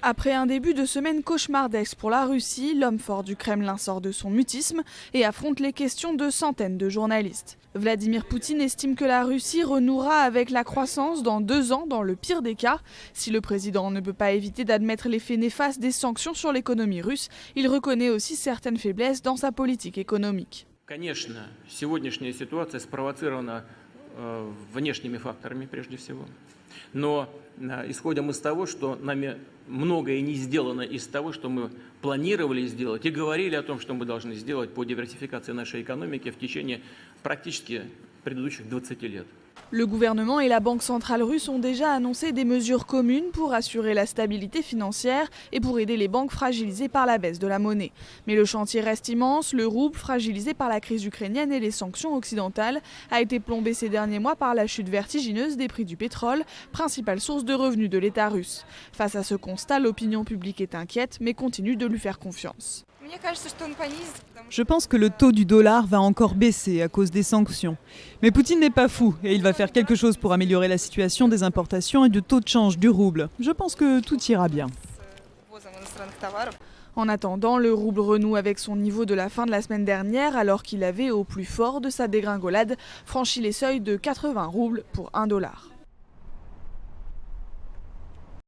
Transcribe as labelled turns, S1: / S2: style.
S1: Après un début de semaine cauchemardesque pour la Russie, l'homme fort du Kremlin sort de son mutisme et affronte les questions de centaines de journalistes. Vladimir Poutine estime que la Russie renouera avec la croissance dans 2 ans, dans le pire des cas. Si le président ne peut pas éviter d'admettre l'effet néfaste des sanctions sur l'économie russe, il reconnaît aussi certaines faiblesses dans sa politique économique.
S2: Конечно, сегодняшняя ситуация спровоцирована внешними факторами прежде всего. Но исходим из того, что нами многое не сделано из того, что мы планировали сделать и говорили о том, что мы должны сделать по диверсификации нашей экономики в течение практически предыдущих 20 лет.
S1: Le gouvernement et la Banque centrale russe ont déjà annoncé des mesures communes pour assurer la stabilité financière et pour aider les banques fragilisées par la baisse de la monnaie. Mais le chantier reste immense, le rouble, fragilisé par la crise ukrainienne et les sanctions occidentales, a été plombé ces derniers mois par la chute vertigineuse des prix du pétrole, principale source de revenus de l'État russe. Face à ce constat, l'opinion publique est inquiète mais continue de lui faire confiance.
S3: Je pense que le taux du dollar va encore baisser à cause des sanctions. Mais Poutine n'est pas fou et il va faire quelque chose pour améliorer la situation des importations et du taux de change du rouble. Je pense que tout ira bien.
S1: En attendant, le rouble renoue avec son niveau de la fin de la semaine dernière alors qu'il avait, au plus fort de sa dégringolade, franchi les seuils de 80 roubles pour $1.